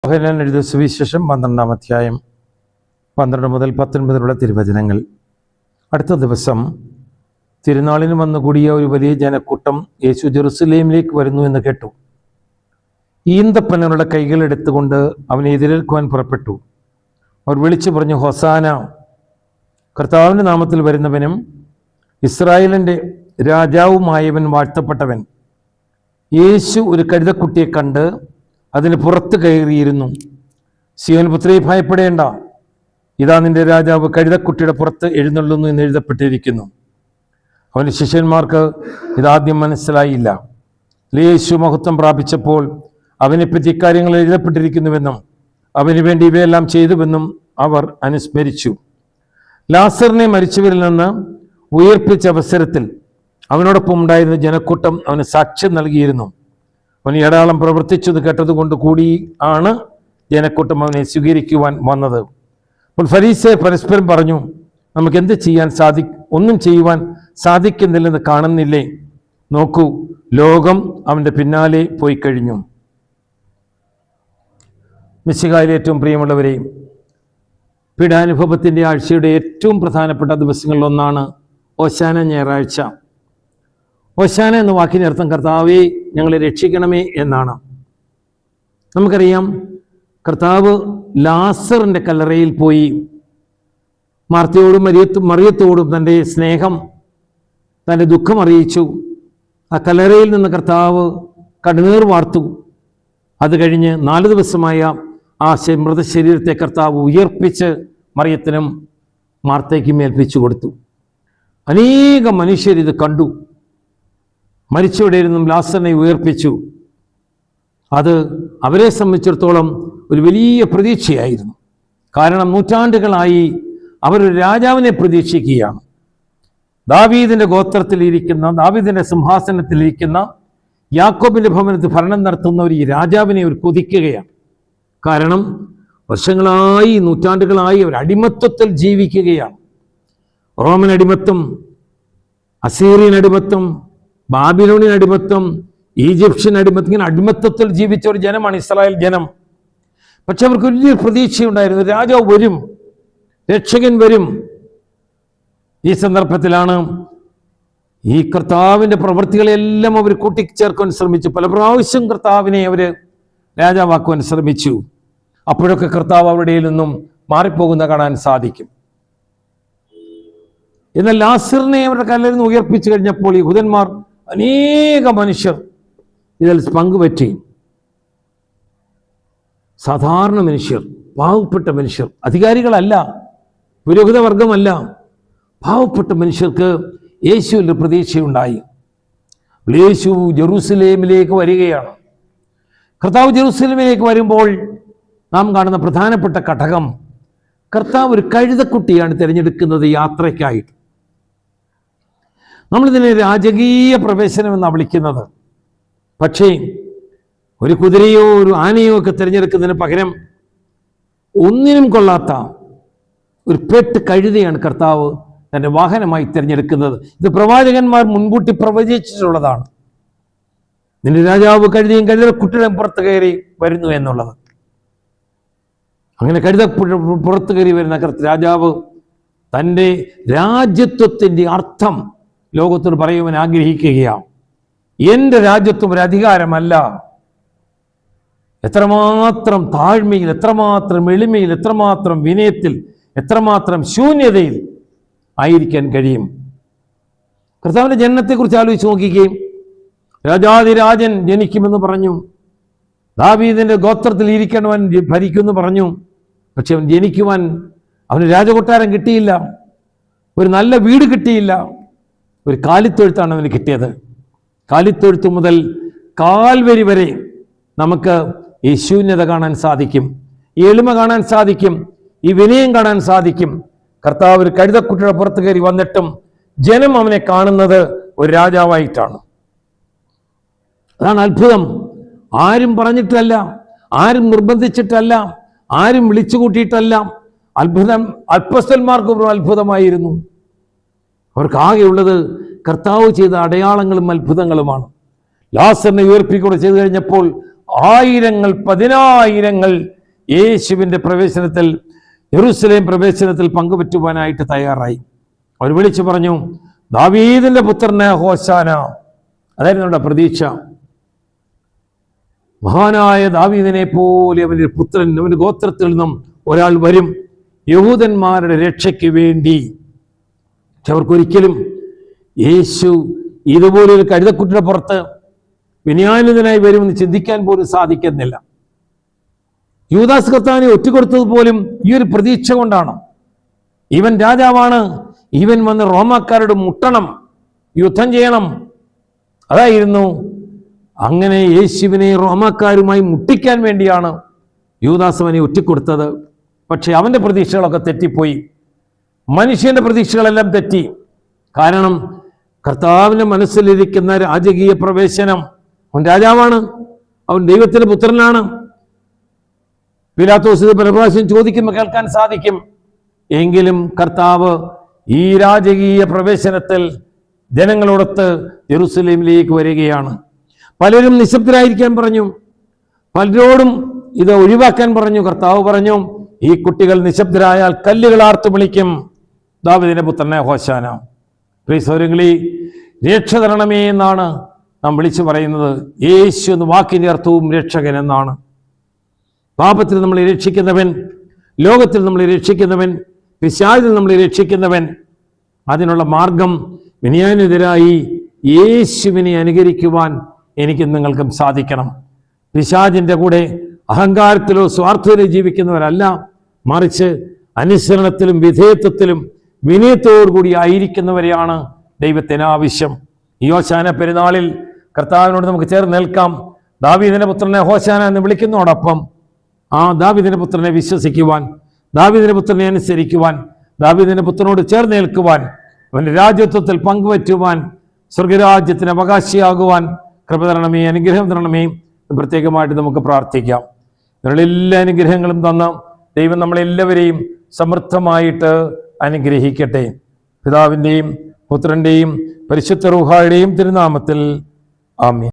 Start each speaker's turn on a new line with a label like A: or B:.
A: യോഹന്നാൻ എഴുതിയ സുവിശേഷം 12-ാം അധ്യായം 12 മുതൽ 19 തിരുവചനങ്ങൾ. അടുത്ത ദിവസം തിരുനാളിന് വന്നുകൂടിയ ഒരു വലിയ ജനക്കൂട്ടം യേശു ജെറുസലേമിലേക്ക് വരുന്നു എന്ന് കേട്ടു. ഈന്തപ്പനകളുടെ കൈകളെടുത്തുകൊണ്ട് അവനെ എതിരേൽക്കുവാൻ പുറപ്പെട്ടു. അവർ വിളിച്ചു പറഞ്ഞു, ഹോസാന, കർത്താവിൻ്റെ നാമത്തിൽ വരുന്നവനും ഇസ്രായേലിൻ്റെ രാജാവുമായവൻ വാഴ്ത്തപ്പെട്ടവൻ. യേശു ഒരു കഴുതക്കുട്ടിയെ കണ്ട് അതിന് പുറത്ത് കയറിയിരുന്നു. സിയോൻ പുത്രിയെ ഭയപ്പെടേണ്ട, ഇതാ നിന്റെ രാജാവ് കഴുതക്കുട്ടിയുടെ പുറത്ത് എഴുന്നള്ളുന്നു എന്ന് എഴുതപ്പെട്ടിരിക്കുന്നു. അവൻ്റെ ശിഷ്യന്മാർക്ക് ഇതാദ്യം മനസ്സിലായില്ല. യേശു മഹത്വം പ്രാപിച്ചപ്പോൾ അവനെപ്പറ്റി ഇക്കാര്യങ്ങൾ എഴുതപ്പെട്ടിരിക്കുന്നുവെന്നും അവന് വേണ്ടി ഇവയെല്ലാം ചെയ്തുവെന്നും അവർ അനുസ്മരിച്ചു. ലാസറിനെ മരിച്ചവരിൽ നിന്ന് ഉയർപ്പിച്ച അവസരത്തിൽ അവനോടൊപ്പം ഉണ്ടായിരുന്ന ജനക്കൂട്ടം അവന് സാക്ഷ്യം നൽകിയിരുന്നു. അവൻ അടയാളം പ്രവർത്തിച്ചത് കേട്ടതുകൊണ്ട് കൂടി ആണ് ജനക്കൂട്ടം അവനെ സ്വീകരിക്കുവാൻ വന്നത്. അപ്പോൾ ഫരീസയർ പരസ്പരം പറഞ്ഞു, നമുക്ക് എന്ത് ചെയ്യാൻ ഒന്നും ചെയ്യുവാൻ സാധിക്കുന്നില്ലെന്ന് കാണുന്നില്ലേ? നോക്കൂ, ലോകം അവൻ്റെ പിന്നാലെ പോയി കഴിഞ്ഞു. മിശിഹായിൽ ഏറ്റവും പ്രിയമുള്ളവരെ, പീഡാനുഭവത്തിൻ്റെ ആഴ്ചയുടെ ഏറ്റവും പ്രധാനപ്പെട്ട ദിവസങ്ങളിലൊന്നാണ് ഓശാന ഞായറാഴ്ച. ഓശാന എന്ന വാക്കിൻ്റെ അർത്ഥം കർത്താവേ ഞങ്ങളെ രക്ഷിക്കണമേ എന്നാണ്. നമുക്കറിയാം, കർത്താവ് ലാസറിൻ്റെ കല്ലറയിൽ പോയി മാർത്തയോടും മറിയത്തോടും തൻ്റെ സ്നേഹം, തൻ്റെ ദുഃഖം അറിയിച്ചു. ആ കല്ലറയിൽ നിന്ന് കർത്താവ് കണ്ണുനീർ വാർത്തു. അത് കഴിഞ്ഞ് 4 ദിവസമായ ആ മൃതശരീരത്തെ കർത്താവ് ഉയർപ്പിച്ച് മറിയത്തിനും മാർത്തയ്ക്കും ഏൽപ്പിച്ചു കൊടുത്തു. അനേകം മനുഷ്യരിത് കണ്ടു. മരിച്ചവിടെ ഇരുന്നും ലാസറിനെ ഉയർപ്പിച്ചു. അത് അവരെ സംബന്ധിച്ചിടത്തോളം ഒരു വലിയ പ്രതീക്ഷയായിരുന്നു. കാരണം നൂറ്റാണ്ടുകളായി അവരൊരു രാജാവിനെ പ്രതീക്ഷിക്കുകയാണ്. ദാവീദിൻ്റെ ഗോത്രത്തിലിരിക്കുന്ന, ദാവീദിൻ്റെ സിംഹാസനത്തിലിരിക്കുന്ന, യാക്കോബിൻ്റെ ഭവനത്തിൽ ഭരണം നടത്തുന്ന ഒരു രാജാവിനെ അവർ കൊതിക്കുകയാണ്. കാരണം വർഷങ്ങളായി, നൂറ്റാണ്ടുകളായി അവർ അടിമത്വത്തിൽ ജീവിക്കുകയാണ്. റോമൻ അടിമത്വം, അസീറിയൻ അടിമത്വം, ബാബിലോണിയൻ അടിമത്വം, ഈജിപ്ഷ്യൻ അടിമത്വം, ഇങ്ങനെ അടിമത്വത്തിൽ ജീവിച്ച ഒരു ജനമാണ് ഇസ്രായേൽ ജനം. പക്ഷെ അവർക്ക് വലിയ പ്രതീക്ഷയുണ്ടായിരുന്നു, രാജാവ് വരും, രക്ഷകൻ വരും. ഈ സന്ദർഭത്തിലാണ് ഈ കർത്താവിൻ്റെ പ്രവൃത്തികളെല്ലാം അവർ കൂട്ടിച്ചേർക്കാൻ ശ്രമിച്ചു. പല പ്രാവശ്യം കർത്താവിനെ അവർ രാജാവാക്കുവാൻ ശ്രമിച്ചു. അപ്പോഴൊക്കെ കർത്താവ് അവരുടെ നിന്നും മാറിപ്പോകുന്ന കാണാൻ സാധിക്കും. എന്നാൽ ലാസറിനെ അവരുടെ കല്ലറിൽ നിന്ന് ഉയർപ്പിച്ചു കഴിഞ്ഞപ്പോൾ യഹൂദന്മാർ, അനേക മനുഷ്യർ ഇതിൽ പങ്കുപറ്റി. സാധാരണ മനുഷ്യർ, പാവപ്പെട്ട മനുഷ്യർ, അധികാരികളല്ല, പുരോഹിതവർഗമല്ല, പാവപ്പെട്ട മനുഷ്യർക്ക് യേശുവിൻ്റെ പ്രതീക്ഷയുണ്ടായി. യേശു ജെറുസലേമിലേക്ക് വരികയാണ്. കർത്താവ് ജെറുസലേമിലേക്ക് വരുമ്പോൾ നാം കാണുന്ന പ്രധാനപ്പെട്ട ഘടകം, കർത്താവ് ഒരു കഴുതക്കുട്ടിയാണ് തിരഞ്ഞെടുക്കുന്നത് യാത്രയ്ക്കായിട്ട്. നമ്മളിതിനെ രാജകീയ പ്രവേശനം എന്നാണ് വിളിക്കുന്നത്. പക്ഷേ ഒരു കുതിരയോ ഒരു ആനയോ ഒക്കെ തിരഞ്ഞെടുക്കുന്നതിന് പകരം ഒന്നിനും കൊള്ളാത്ത ഒരു പെട്ട് കഴുതയാണ് കർത്താവ് തൻ്റെ വാഹനമായി തിരഞ്ഞെടുക്കുന്നത്. ഇത് പ്രവാചകന്മാർ മുൻകൂട്ടി പ്രവചിച്ചിട്ടുള്ളതാണ്. നിന്റെ രാജാവ് കഴുതയും കഴുതക്കുട്ടിയുടെ പുറത്ത് കയറി വരുന്നു എന്നുള്ളത്. അങ്ങനെ പുറത്ത് കയറി വരുന്ന രാജാവ് തൻ്റെ രാജ്യത്വത്തിൻ്റെ അർത്ഥം ലോകത്തോട് പറയുവാൻ ആഗ്രഹിക്കുകയാണ്. എൻ്റെ രാജ്യത്വം ഒരു അധികാരമല്ല. എത്രമാത്രം താഴ്മയിൽ, എത്രമാത്രം എളിമയിൽ, എത്രമാത്രം വിനയത്തിൽ, എത്രമാത്രം ശൂന്യതയിൽ ആയിരിക്കാൻ കഴിയും. കർത്താവിൻ്റെ ജനനത്തെക്കുറിച്ച് ആലോചിച്ച് നോക്കുകയും, രാജാതിരാജൻ ജനിക്കുമെന്ന് പറഞ്ഞു, ദാവീദിൻ്റെ ഗോത്രത്തിൽ ഇരിക്കണവൻ ഭരിക്കുമെന്ന് പറഞ്ഞു. പക്ഷെ അവൻ ജനിക്കുവാൻ അവന് രാജകൊട്ടാരം കിട്ടിയില്ല, ഒരു നല്ല വീട് കിട്ടിയില്ല, ഒരു കാലിത്തൊഴുത്താണ് അവന് കിട്ടിയത്. കാലിത്തൊഴുത്ത് മുതൽ കാൽവരി വരെ നമുക്ക് ഈ ശൂന്യത കാണാൻ സാധിക്കും, ഈ എളിമ കാണാൻ സാധിക്കും, ഈ വിനയം കാണാൻ സാധിക്കും. കർത്താവ് ഒരു കഴുതക്കുട്ടിയുടെ പുറത്ത് കയറി വന്നിട്ടും ജനം അവനെ കാണുന്നത് ഒരു രാജാവായിട്ടാണ്. അതാണ് അത്ഭുതം. ആരും പറഞ്ഞിട്ടല്ല, ആരും നിർബന്ധിച്ചിട്ടല്ല, ആരും വിളിച്ചു കൂട്ടിയിട്ടല്ല. അത്ഭുതം അപ്പോസ്തലന്മാർക്ക് ഒരു അത്ഭുതമായിരുന്നു. അവർക്കാകെയുള്ളത് കർത്താവ് ചെയ്ത അടയാളങ്ങളും അത്ഭുതങ്ങളുമാണ്. ലാസറിനെ ഉയർപ്പിക്കൂടെ ചെയ്തു കഴിഞ്ഞപ്പോൾ 1000 10,000 യേശുവിൻ്റെ പ്രവേശനത്തിൽ, യെരൂശലേം പ്രവേശനത്തിൽ പങ്കുപറ്റുവാനായിട്ട് തയ്യാറായി. അവർ വിളിച്ചു പറഞ്ഞു, ദാവീദിന്റെ പുത്രന് ഹോശാന. അതായിരുന്നു നമ്മുടെ പ്രതീക്ഷ. മഹാനായ ദാവീദിനെ പോലെ അവൻ്റെ പുത്രൻ, അവൻ്റെ ഗോത്രത്തിൽ നിന്നും ഒരാൾ വരും യഹൂദന്മാരുടെ രക്ഷയ്ക്ക് വേണ്ടി. പക്ഷെ അവർക്കൊരിക്കലും യേശു ഇതുപോലൊരു കഴുതക്കുട്ടിയുടെ പുറത്ത് വിനയാനിതനായി വരുമെന്ന് ചിന്തിക്കാൻ പോലും സാധിക്കുന്നില്ല. യൂദാസ് കർത്താവിനെ ഒറ്റുകൊടുത്തത് പോലും ഈ ഒരു പ്രതീക്ഷ കൊണ്ടാണ്. ഇവൻ രാജാവാണ്, ഇവൻ വന്ന് റോമാക്കാരോട് മുട്ടണം, യുദ്ധം ചെയ്യണം. അതായിരുന്നു. അങ്ങനെ യേശുവിനെ റോമാക്കാരുമായി മുട്ടിക്കാൻ വേണ്ടിയാണ് യൂദാസ് അവനെ ഒറ്റിക്കൊടുത്തത്. പക്ഷെ അവൻ്റെ പ്രതീക്ഷകളൊക്കെ തെറ്റിപ്പോയി. മനുഷ്യന്റെ പ്രതീക്ഷകളെല്ലാം തെറ്റി. കാരണം കർത്താവിൻ്റെ മനസ്സിലിരിക്കുന്ന രാജകീയ പ്രവേശനം, അവൻ രാജാവാണ്, അവൻ ദൈവത്തിന്റെ പുത്രനാണ്. പീലാത്തോസ് ഇത് പല പ്രാവശ്യം ചോദിക്കുമ്പോൾ കേൾക്കാൻ സാധിക്കും. എങ്കിലും കർത്താവ് ഈ രാജകീയ പ്രവേശനത്തിൽ ജനങ്ങളോടൊത്ത് യെരൂശലേമിലേക്ക് വരികയാണ്. പലരും നിശബ്ദരായിരിക്കാൻ പറഞ്ഞു, പലരോടും ഇത് ഒഴിവാക്കാൻ പറഞ്ഞു. കർത്താവ് പറഞ്ഞു, ഈ കുട്ടികൾ നിശബ്ദരായാൽ കല്ലുകൾ ആർത്തു വിളിക്കും ദാവീദിന്റെ പുത്രനെ ഹോശാന. പ്രിയ സഹോദരങ്ങളേ, രക്ഷ തരണമേ എന്നാണ് നാം വിളിച്ചു പറയുന്നത്. യേശു എന്ന വാക്കിന്റെ അർത്ഥവും രക്ഷകൻ എന്നാണ്. പാപത്തിൽ നമ്മളെ രക്ഷിക്കുന്നവൻ, ലോകത്തിൽ നമ്മളെ രക്ഷിക്കുന്നവൻ, പിശാചിൽ നമ്മളെ രക്ഷിക്കുന്നവൻ. അതിനുള്ള മാർഗം വിനയാനിതരായി യേശുവിനെ അനുകരിക്കുവാൻ എനിക്കും നിങ്ങൾക്കും സാധിക്കണം. പിശാചിൻ്റെ കൂടെ അഹങ്കാരത്തിലോ സ്വാർത്ഥത്തിലോ ജീവിക്കുന്നവരല്ല, മറിച്ച് അനുസരണത്തിലും വിധേയത്വത്തിലും വിനയത്തോടുകൂടി ആയിരിക്കുന്നവരെയാണ് ദൈവത്തിന് ആവശ്യം. ഈ ഹോശാന പെരുന്നാളിൽ കർത്താവിനോട് നമുക്ക് ചേർന്ന് നിൽക്കാം. ദാവീദിന്റെ പുത്രനെ ഹോശാന എന്ന് വിളിക്കുന്നതോടൊപ്പം ആ ദാവീദിന്റെ പുത്രനെ വിശ്വസിക്കുവാൻ, ദാവീദിന്റെ പുത്രനെ അനുസരിക്കുവാൻ, ദാവീദിന്റെ പുത്രനോട് ചേർന്ന് നിൽക്കുവാൻ, അവന്റെ രാജ്യത്വത്തിൽ പങ്കുവറ്റുവാൻ, സ്വർഗരാജ്യത്തിന് അവകാശിയാകുവാൻ കൃപ തരണമേ, അനുഗ്രഹം തരണമേ. പ്രത്യേകമായിട്ട് നമുക്ക് പ്രാർത്ഥിക്കാം. ഇതിനുള്ള എല്ലാ അനുഗ്രഹങ്ങളും തന്ന ദൈവം നമ്മളെല്ലാവരെയും സമൃദ്ധമായിട്ട് അനുഗ്രഹിക്കട്ടെ. പിതാവിൻ്റെയും പുത്രൻ്റെയും പരിശുദ്ധ റൂഹായുടെയും തിരുനാമത്തിൽ ആമേൻ.